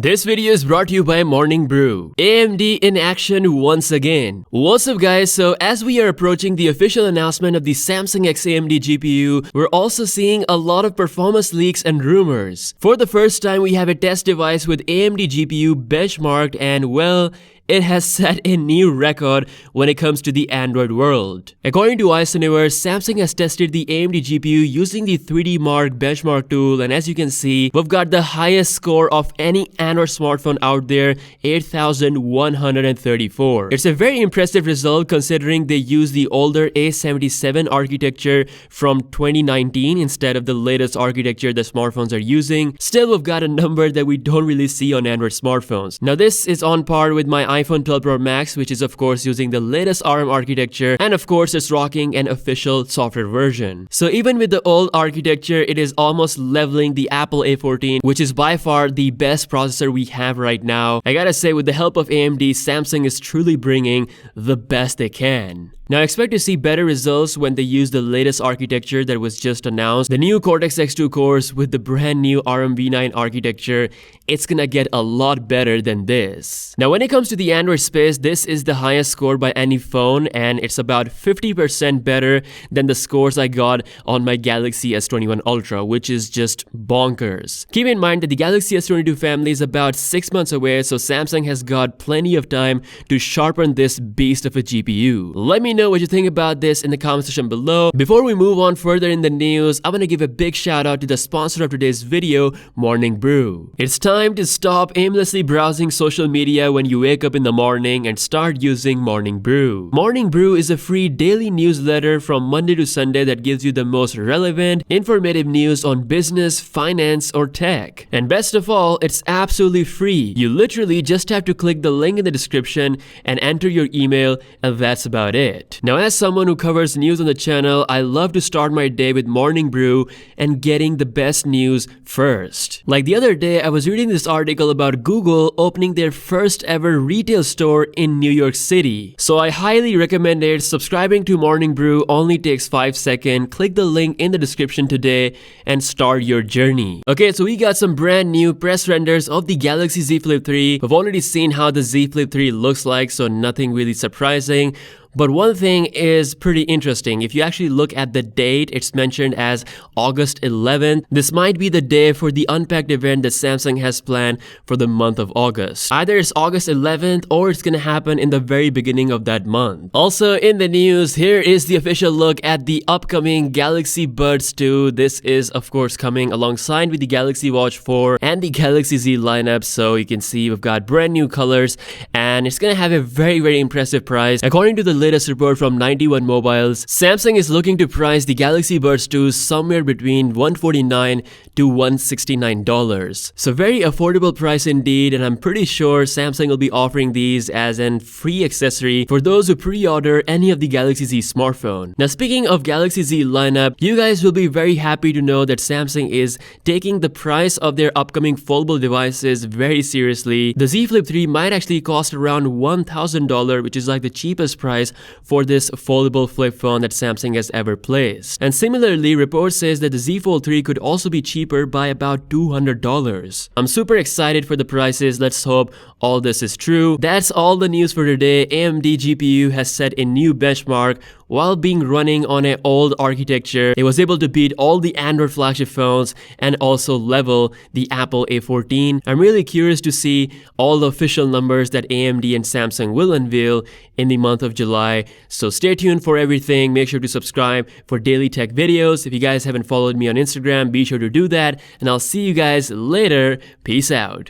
This video is brought to you by Morning Brew. AMD in action once again. What's up guys, so as we are approaching the official announcement of the Samsung X AMD GPU, we're also seeing a lot of performance leaks and rumors. For the first time, we have a test device with AMD GPU benchmarked and well, it has set a new record when it comes to the Android world. According to Universe, Samsung has tested the AMD GPU using the 3D Mark benchmark tool, and as you can see, we've got the highest score of any Android smartphone out there, 8,134. It's a very impressive result considering they use the older A77 architecture from 2019 instead of the latest architecture that smartphones are using. Still, we've got a number that we don't really see on Android smartphones. Now, this is on par with my iPhone 12 Pro Max, which is of course using the latest ARM architecture, and of course it's rocking an official software version. So even with the old architecture, it is almost leveling the Apple A14, which is by far the best processor we have right now. I gotta say, with the help of AMD, Samsung is truly bringing the best they can. Now, I expect to see better results when they use the latest architecture that was just announced. The new Cortex X2 cores with the brand new ARMv9 architecture, it's gonna get a lot better than this. Now, when it comes to the Android space, this is the highest score by any phone, and it's about 50% better than the scores I got on my Galaxy S21 Ultra, which is just bonkers. Keep in mind that the Galaxy S22 family is about 6 months away, so Samsung has got plenty of time to sharpen this beast of a GPU. Let me know what you think about this in the comment section below. Before we move on further in the news, I want to give a big shout out to the sponsor of today's video, Morning Brew. It's time to stop aimlessly browsing social media when you wake up in the morning and start using Morning Brew. Morning Brew is a free daily newsletter from Monday to Sunday that gives you the most relevant, informative news on business, finance, or tech. And best of all, it's absolutely free. You literally just have to click the link in the description and enter your email, and that's about it. Now, as someone who covers news on the channel, I love to start my day with Morning Brew and getting the best news first. Like the other day, I was reading this article about Google opening their first ever retail store in New York City. So I highly recommend it. Subscribing to Morning Brew only takes 5 seconds. Click the link in the description today and start your journey. Okay, so we got some brand new press renders of the Galaxy Z Flip 3. We've already seen how the Z Flip 3 looks like, so nothing really surprising. But one thing is pretty interesting. If you actually look at the date, it's mentioned as August 11th. This might be the day for the Unpacked event that Samsung has planned for the month of August. Either it's August 11th or it's gonna happen in the very beginning of that month. Also in the news, here is the official look at the upcoming Galaxy Buds 2. This is of course coming alongside with the Galaxy Watch 4 and the Galaxy Z lineup. So you can see we've got brand new colors and it's gonna have a very impressive price. According to the latest report from 91 Mobiles, Samsung is looking to price the Galaxy Buds 2 somewhere between $149 to $169. So very affordable price indeed, and I'm pretty sure Samsung will be offering these as a free accessory for those who pre-order any of the Galaxy Z smartphone. Now, speaking of Galaxy Z lineup, you guys will be very happy to know that Samsung is taking the price of their upcoming foldable devices very seriously. The Z Flip 3 might actually cost around $1,000, which is like the cheapest price for this foldable flip phone that Samsung has ever placed. And similarly, reports says that the Z Fold 3 could also be cheaper by about $200. I'm super excited for the prices. Let's hope all this is true. That's all the news for today. AMD GPU has set a new benchmark. While being running on an old architecture, it was able to beat all the Android flagship phones and also level the Apple A14. I'm really curious to see all the official numbers that AMD and Samsung will unveil in the month of July. So stay tuned for everything. Make sure to subscribe for daily tech videos. If you guys haven't followed me on Instagram, be sure to do that. And I'll see you guys later. Peace out.